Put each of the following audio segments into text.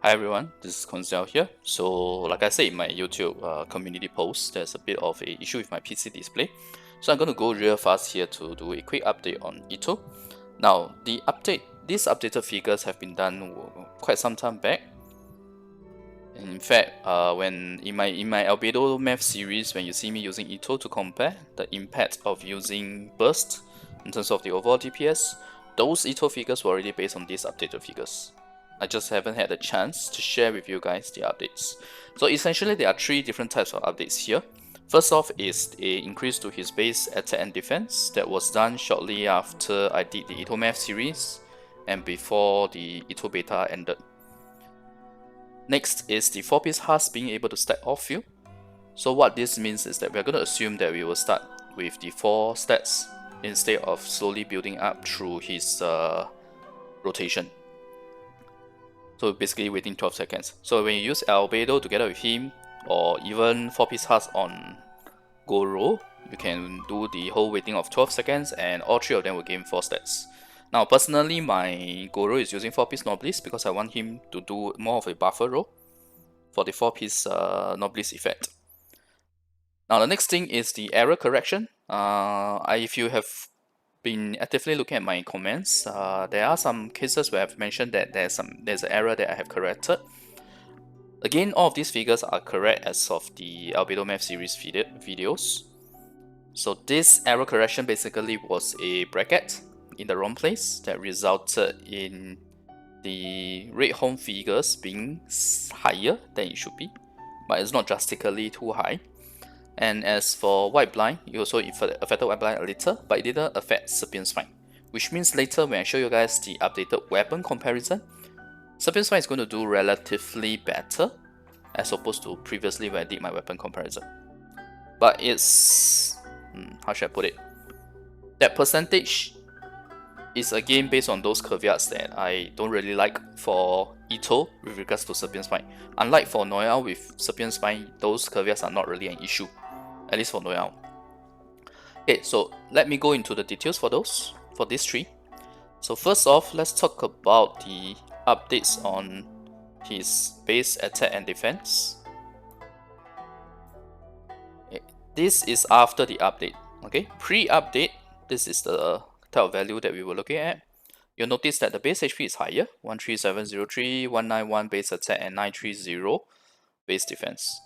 Hi everyone, this is Constellation here. So like I said in my YouTube community post, there's a bit of an issue with my PC display. So I'm going to go real fast here to do a quick update on Itto. Now these updated figures have been done quite some time back. And in fact, when in my Albedo math series, when you see me using Itto to compare the impact of using burst in terms of the overall DPS, those Itto figures were already based on these updated figures. I just haven't had a chance to share with you guys the updates. So essentially there are three different types of updates here. First off is an increase to his base attack and defense that was done shortly after I did the Itto math series and before the Itto beta ended. Next is the 4-piece Husk being able to stack off field. So what this means is that we're going to assume that we will start with the 4 stats instead of slowly building up through his rotation. So basically waiting 12 seconds. So when you use Albedo together with him, or even 4-piece Husk on Goro, you can do the whole waiting of 12 seconds and all 3 of them will gain 4 stats. Now personally, my Goro is using 4-piece Noblesse because I want him to do more of a buffer role for the 4-piece Noblesse effect. Now the next thing is the error correction. If you have been actively looking at my comments, there are some cases where I've mentioned that there's an error that I have corrected. Again, all of these figures are correct as of the Albedo Math series videos. So this error correction basically was a bracket in the wrong place that resulted in the red home figures being higher than it should be, but it's not drastically too high. And as for White Blind, it also affected White Blind a little, but it didn't affect Serpent Spine. Which means later when I show you guys the updated weapon comparison, Serpent Spine is going to do relatively better as opposed to previously when I did my weapon comparison. But it's... how should I put it? That percentage is again based on those caveats that I don't really like for Itto with regards to Serpent Spine. Unlike for Noelle with Serpent Spine, those caveats are not really an issue. At least for Noelle. Okay, so let me go into the details for these 3. So first off, let's talk about the updates on his base attack and defense. Okay, this is after the update. Okay, pre-update, this is the type of value that we were looking at. You'll notice that the base HP is higher, 13703, 191 base attack, and 930 base defense.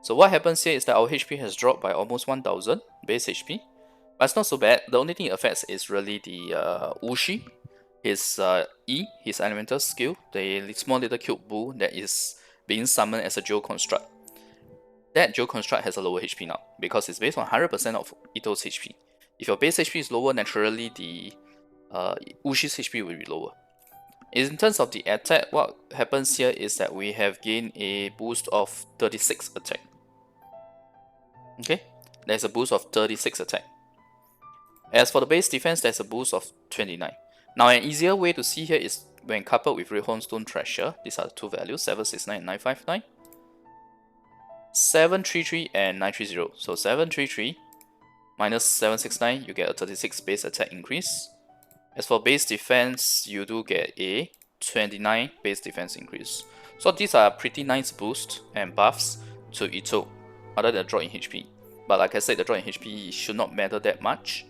So what happens here is that our HP has dropped by almost 1000 base HP, but it's not so bad. The only thing it affects is really the Ushi, his E, his elemental skill, the small little cute bull that is being summoned as a Geo Construct. That Geo Construct has a lower HP now because it's based on 100% of Itto's HP. If your base HP is lower, naturally the Ushi's HP will be lower. In terms of the attack, what happens here is that we have gained a boost of 36 attack. Okay, there's a boost of 36 attack. As for the base defense, there's a boost of 29. Now an easier way to see here is when coupled with Redhorn Stone Treasure. These are the 2 values, 769 and 959. 733 and 930. So 733 minus 769, you get a 36 base attack increase. As for base defense, you do get a 29 base defense increase. So these are pretty nice boosts and buffs to Itto, other than the drop in HP. But like I said, the drop in HP should not matter that much.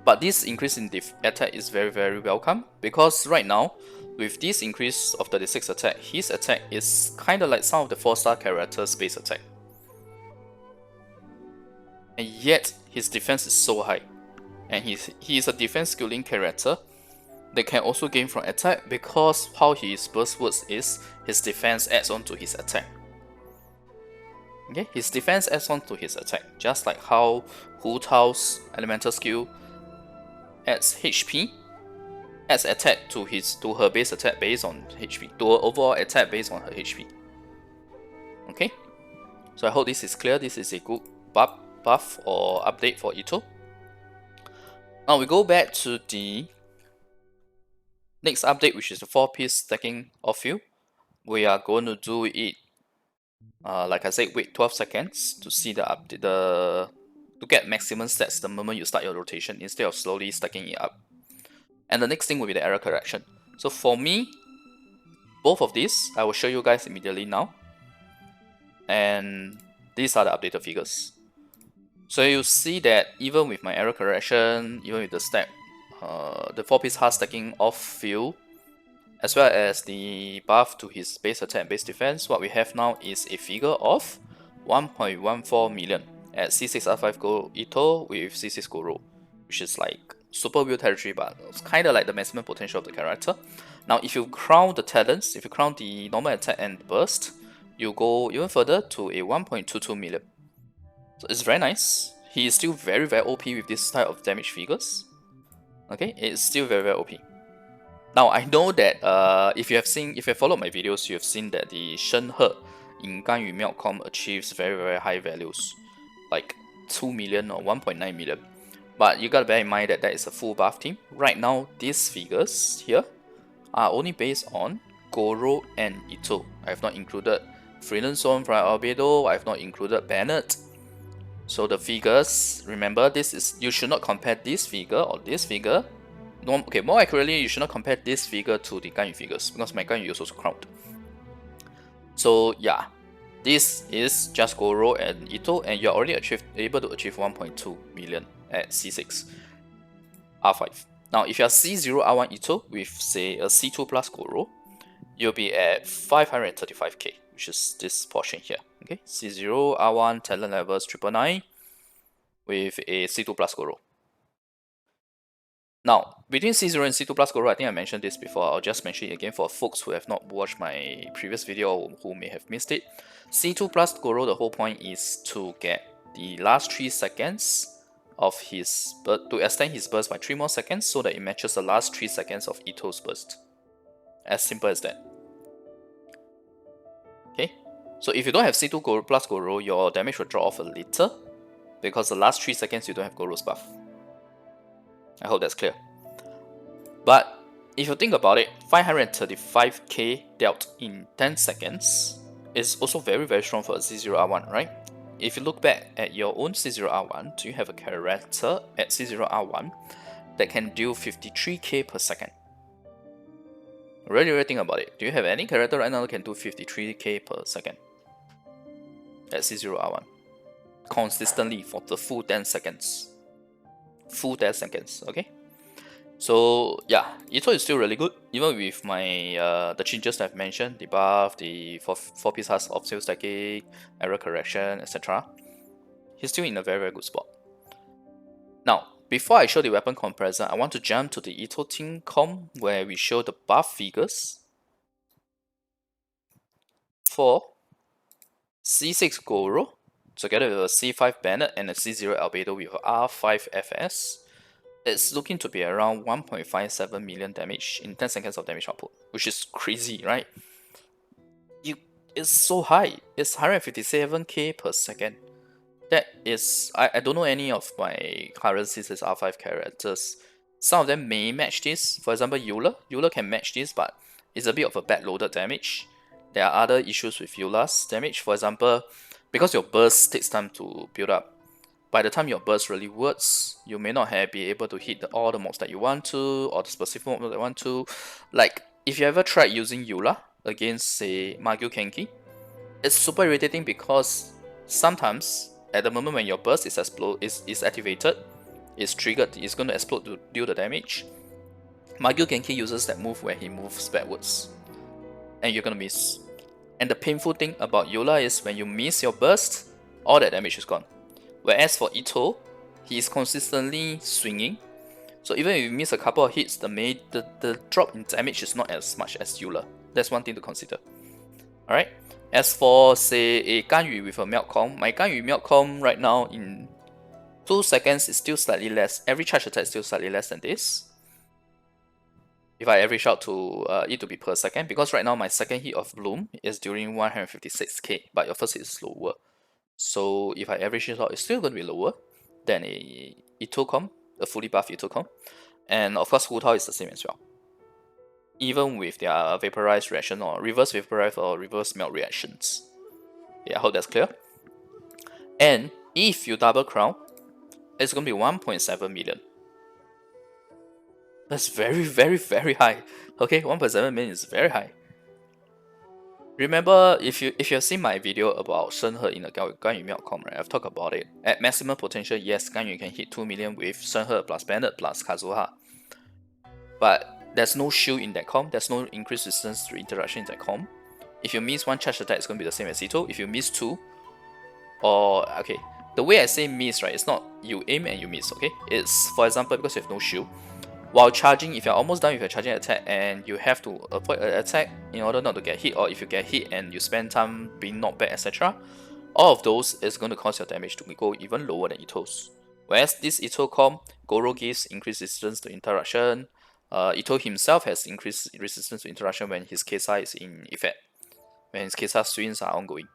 But this increase in attack is very, very welcome, because right now, with this increase of 36 attack, his attack is kind of like some of the 4-star characters' base attack. And yet, his defense is so high. And he is a defense skilling character that can also gain from attack, because how his burst works is his defense adds on to his attack. Okay, his defense adds on to his attack, just like how Hu Tao's elemental skill adds HP, adds attack to her base attack based on HP, to her overall attack based on her HP. Okay, so I hope this is clear. This is a good buff or update for Itto. Now we go back to the next update, which is the 4-piece stacking of field. We are going to do it, like I said, wait 12 seconds to see the update, to get maximum stats the moment you start your rotation instead of slowly stacking it up. And the next thing will be the error correction. So for me, both of these I will show you guys immediately now. And these are the updated figures. So you see that even with my error correction, even with the stack, the 4-piece Husk stacking off field, as well as the buff to his base attack and base defense, what we have now is a figure of 1.14 million at C6R5 Go Itto with C6 Goro, which is like super weird territory, but it's kind of like the maximum potential of the character. Now, if you crown the talents, if you crown the normal attack and burst, you go even further to a 1.22 million. So it's very nice. He is still very OP with this type of damage figures. Okay, it's still very OP. Now I know that if you have followed my videos, you have seen that the Shenhe in Ganyu Meltcom achieves very high values, like 2 million or 1.9 million. But you gotta bear in mind that that is a full buff team. Right now, these figures here are only based on Goro and Itto. I have not included Freeland Zone from Albedo. I have not included Bennett. So the figures, remember, this is, you should not compare this figure or this figure. No, okay, more accurately, you should not compare this figure to the Ganyu figures, because my Ganyu is also crowned. So yeah, this is just Goro and Itto, and you're already able to achieve 1.2 million at C6 R5. Now, if you're C0 R1 Itto with say a C2 plus Goro, you'll be at 535k, which is this portion here. Okay, C0 R1 talent levels 999 with a C2 plus Goro. Now, between C0 and C2 plus Goro, I think I mentioned this before. I'll just mention it again for folks who have not watched my previous video or who may have missed it. C2 plus Goro, the whole point is to get the last 3 seconds of his burst, to extend his burst by 3 more seconds so that it matches the last 3 seconds of Itto's burst. As simple as that. Okay, so if you don't have C2 Goro plus Goro, your damage will drop off a little because the last 3 seconds you don't have Goro's buff. I hope that's clear. But if you think about it, 535k dealt in 10 seconds is also very strong for a C0R1, right? If you look back at your own C0R1, do you have a character at C0R1 that can deal 53k per second? Really think about it. Do you have any character right now that can do 53k per second at C0R1 consistently for the full 10 seconds? Full 10 seconds, okay? So yeah, Itto is still really good, even with my the changes that I've mentioned, the buff, the 4-piece Husk off-sale stacking, error correction, etc. He's still in a very good spot. Now, before I show the weapon comparison, I want to jump to the Itto team com where we show the buff figures for C6 Goro together with a C5 Bennett and a C0 Albedo with a R5 FS. It's looking to be around 1.57 million damage in 10 seconds of damage output, which is crazy, right? It's so high. It's 157k per second. That is, I don't know any of my current C6 R5 characters. Some of them may match this. For example, Eula can match this, but it's a bit of a backloaded damage. There are other issues with Eula's damage. For example, because your burst takes time to build up, by the time your burst really works, you may not be able to hit all the mobs that you want to, or the specific mobs that you want to. Like, if you ever tried using Eula against, say, Magyu Kenki, it's super irritating because sometimes, at the moment when your burst is activated, it's triggered, it's going to explode to deal the damage. Magyu Genki uses that move where he moves backwards, and you're going to miss. And the painful thing about Eula is when you miss your burst, all that damage is gone. Whereas for Itto, he is consistently swinging, so even if you miss a couple of hits, the drop in damage is not as much as Eula. That's one thing to consider. Alright, as for say a Ganyu with a Meltcom, my Ganyu Meltcom right now in 2 seconds is still slightly less. Every charge attack is still slightly less than this. If I average out to it to be per second, because right now my second hit of Bloom is during 156k, but your first hit is lower. So if I average it out, it's still going to be lower than a Itto, a fully buffed Itto. And of course, Hu Tao is the same as well. Even with their vaporized reaction or reverse vaporize or reverse melt reactions. Yeah, I hope that's clear. And if you double crown, it's going to be 1.7 million. That's very high. Okay, 1.7 million is very high. Remember, if you have seen my video about Shenhe in the Ganyu.com, right? I've talked about it. At maximum potential, yes, Ganyu can hit 2 million with Shenhe plus Bennett plus Kazuha. But there's no shield in that comp, there's no increased resistance to interaction in that comp. If you miss one charge attack, it's going to be the same as Itto. If you miss two, or okay, the way I say miss, right, it's not you aim and you miss, okay? It's, for example, because you have no shield, while charging, if you're almost done with your charging attack and you have to avoid an attack in order not to get hit, or if you get hit and you spend time being knocked back, etc., all of those is going to cause your damage to go even lower than Itto's. Whereas this Itto comp, Goro gives increased resistance to interaction. Itto himself has increased resistance to interaction when his Kesa is in effect, when his Kesa swings are ongoing.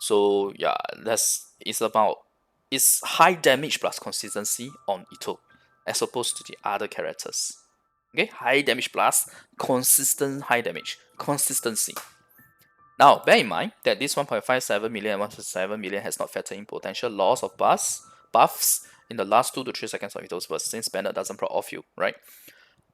So yeah, it's high damage plus consistency on Itto, as opposed to the other characters. Okay, high damage plus consistent high damage, consistency. Now, bear in mind that this 1.57 million and 1.7 million has not factored in potential loss of buffs in the last 2 to 3 seconds of Itto's burst, since Bennett doesn't proc off you, right?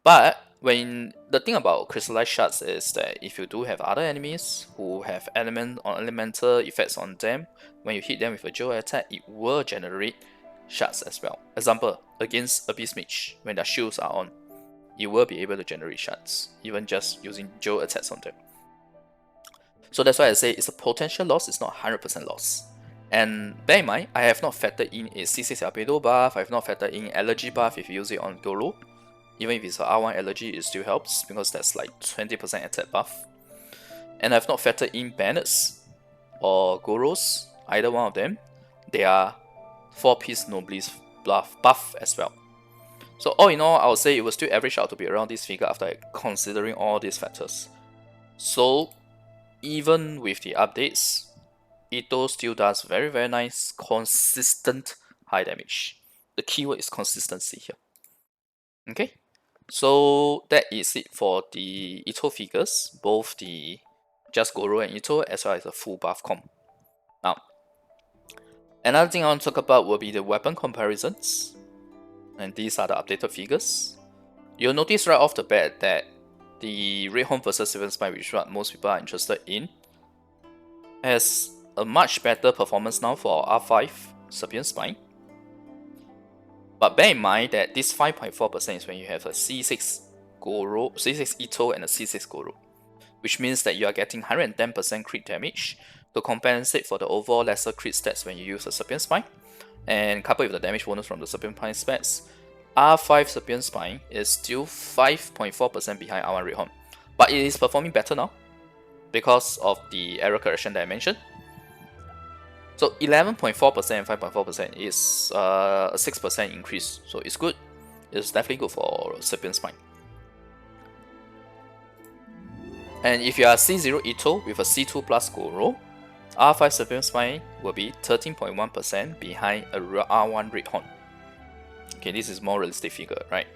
But when the thing about crystallized shards is that if you do have other enemies who have element or elemental effects on them, when you hit them with a dual attack, it will generate shards as well. Example, against Abyss Mage, when their shields are on, you will be able to generate shards, even just using dual attacks on them. So that's why I say it's a potential loss, it's not 100% loss. And bear in mind, I have not factored in a C6 Albedo buff, I have not factored in allergy buff if you use it on Goro. Even if it's an R1 allergy, it still helps because that's like 20% attack buff. And I've not factored in Bennett's or Goro's, either one of them. They are 4-piece Noblesse buff as well. So all in all, I would say it will still average out to be around this figure after considering all these factors. So even with the updates, Itto still does very very nice, consistent high damage. The keyword is consistency here. Okay, so that is it for the Itto figures, both the just Goro and Itto as well as the full buff comp. Now, another thing I want to talk about will be the weapon comparisons, and these are the updated figures. You'll notice right off the bat that the Red Home vs Seven Spine, which is what most people are interested in, has a much better performance now for R5 Serpent Spine. But bear in mind that this 5.4% is when you have a C6 Goro, C6 Itto and a C6 Goro, which means that you are getting 110% crit damage to compensate for the overall lesser crit stats when you use a Serpent Spine, and coupled with the damage bonus from the Serpent Spine specs, R5 Serpent Spine is still 5.4% behind R1 Red Horn, but it is performing better now because of the error correction that I mentioned. So 11.4% and 5.4% is a 6% increase, so it's good. It's definitely good for Serpent Spine. And if you are C0 Itto with a C2 plus Goro, R5 Serpent Spine will be 13.1% behind a R1 Red Horn. Okay, this is more realistic figure, right?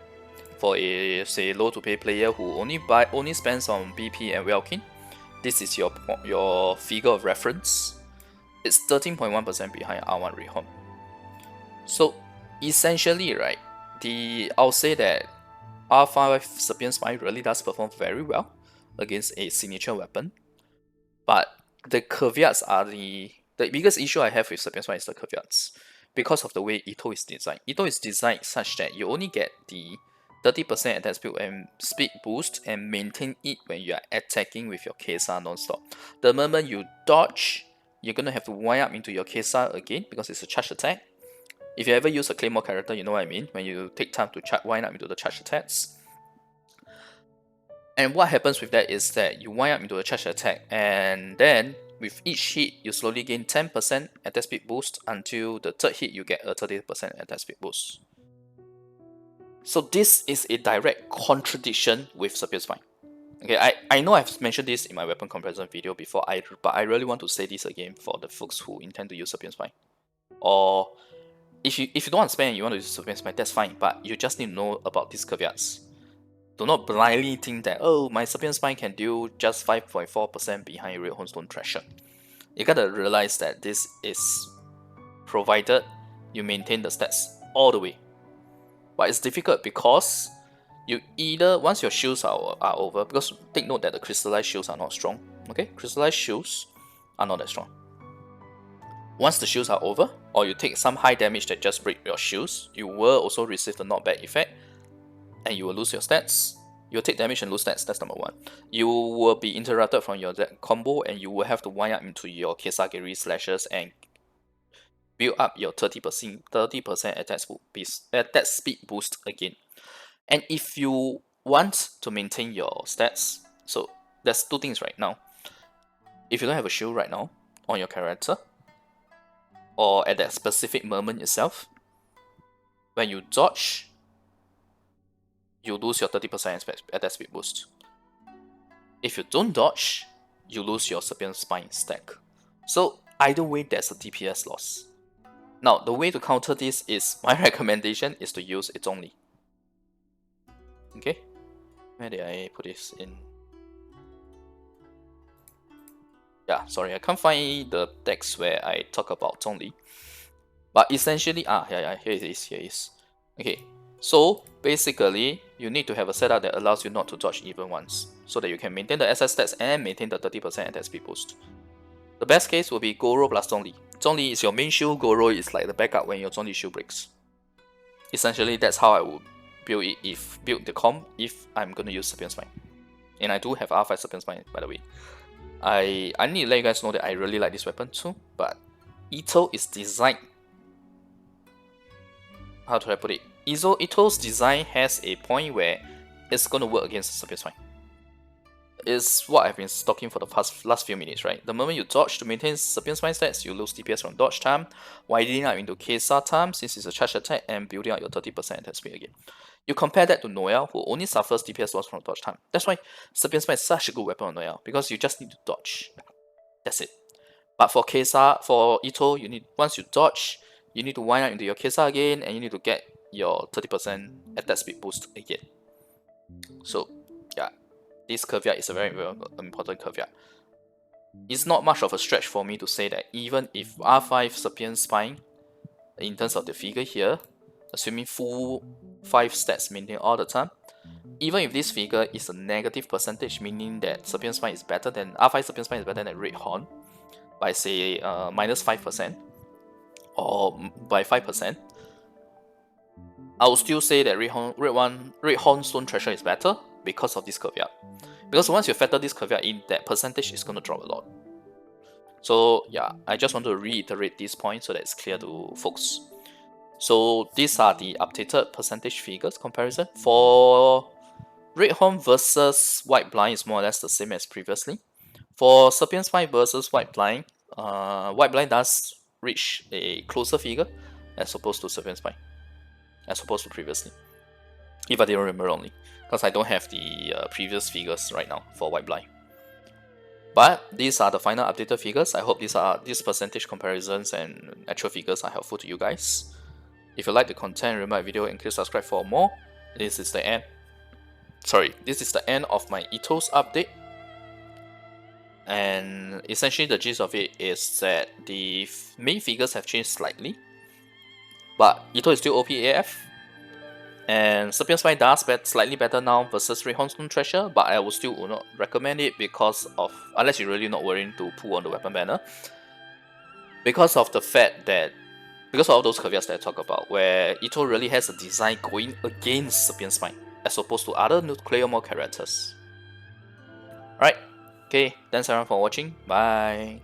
For a say low to pay player who only spends on BP and Welkin, this is your figure of reference. It's 13.1% behind R1 Red Horn. So essentially, right, I'll say that R5 Serpent Spine really does perform very well against a signature weapon. But the caveats are the biggest issue I have with Serpent Spine is the caveats. Because of the way Itto is designed. Itto is designed such that you only get the 30% attack speed and speed boost and maintain it when you are attacking with your Kesa non-stop. The moment you dodge, you're gonna have to wind up into your Kesa again because it's a charge attack. If you ever use a Claymore character, you know what I mean, when you take time to wind up into the charge attacks. And what happens with that is that you wind up into a charge attack, and then with each hit, you slowly gain 10% attack speed boost until the third hit you get a 30% attack speed boost. So this is a direct contradiction with Serpent Spine. Okay, I know I've mentioned this in my weapon comparison video before, but I really want to say this again for the folks who intend to use Serpent Spine. Or if you don't want to spend and you want to use Serpent Spine, that's fine, but you just need to know about these caveats. Do not blindly think that, oh, my Serpent Spine can do just 5.4% behind Red Hornstone Thrasher. You gotta realize that this is provided you maintain the stats all the way. But it's difficult because you either, once your shields are over, because take note that the crystallized shields are not strong, Okay, crystallized shields are not that strong. Once the shields are over, or you take some high damage that just break your shields, you will also receive the knockback effect, and you will lose your stats. You'll take damage and lose stats, that's number one. You will be interrupted from your combo, and you will have to wind up into your Kesagiri slashes and build up your 30% attack speed boost again. And if you want to maintain your stats, so there's two things right now. If you don't have a shield right now on your character, or at that specific moment itself, when you dodge, you lose your 30% attack speed boost. If you don't dodge, you lose your Serpent Spine stack. So either way, there's a DPS loss. Now, the way to counter this is, my recommendation is to use It's Only. Okay, where did I put this in? Yeah, sorry, I can't find the text where I talk about only. But essentially, here it is. Okay, so basically, you need to have a setup that allows you not to dodge even once, so that you can maintain the SS stats and maintain the 30% attack speed boost. The best case will be Goro plus Zhongli. Zhongli is your main shield, Goro is like the backup when your Zhongli shield breaks. Essentially, that's how I would build it build the comp if I'm gonna use Serpent Spine. And I do have R5 Serpent Spine, by the way. I need to let you guys know that I really like this weapon too, but Itto is designed... How do I put it? Itto's design has a point where it's gonna work against the Serpent Spine. It's what I've been talking for the last few minutes, right? The moment you dodge to maintain Serpent Spine stats, you lose DPS from dodge time, widening up into Kesa time since it's a charge attack, and building out your 30% attack speed again. You compare that to Noelle, who only suffers DPS loss from dodge time. That's why Serpent Spine is such a good weapon on Noelle, because you just need to dodge. That's it. But for Itto, you need, once you dodge, you need to wind up into your Kesa again, and you need to get your 30% attack speed boost again. So, yeah, this caveat is a very, very important caveat. It's not much of a stretch for me to say that even if R5 Serpent Spine, in terms of the figure here, assuming full 5 stats maintained all the time, even if this figure is a negative percentage, meaning that Serpent Spine is better than R5 Serpent Spine is better than Red Horn by say minus 5% or by 5%, I would still say that Red Horn Stone Treasure is better because of this caveat. Because once you factor this caveat in, that percentage is going to drop a lot. So yeah, I just want to reiterate this point so that it's clear to folks. So these are the updated percentage figures comparison. For Red Horn versus White Blind is more or less the same as previously. For Serpent Spine versus White Blind does reach a closer figure as opposed to Serpent Spine, as opposed to previously. If I didn't remember only, because I don't have the previous figures right now for White Blind. But these are the final updated figures. I hope these percentage comparisons and actual figures are helpful to you guys. If you like the content, remember my video and click subscribe for more. This is the end. This is the end of my Itto's update. And essentially the gist of it is that the main figures have changed slightly, but Itto is still OP AF. And Serpent Spine does slightly better now versus Red Horn Stone Treasure, but I would not recommend it because of, unless you're really not worrying to pull on the weapon banner, because of the fact that, because of all those caveats that I talk about, where Itto really has a design going against Serpent Spine as opposed to other nuclear mode characters. Alright, okay, thanks everyone for watching, bye.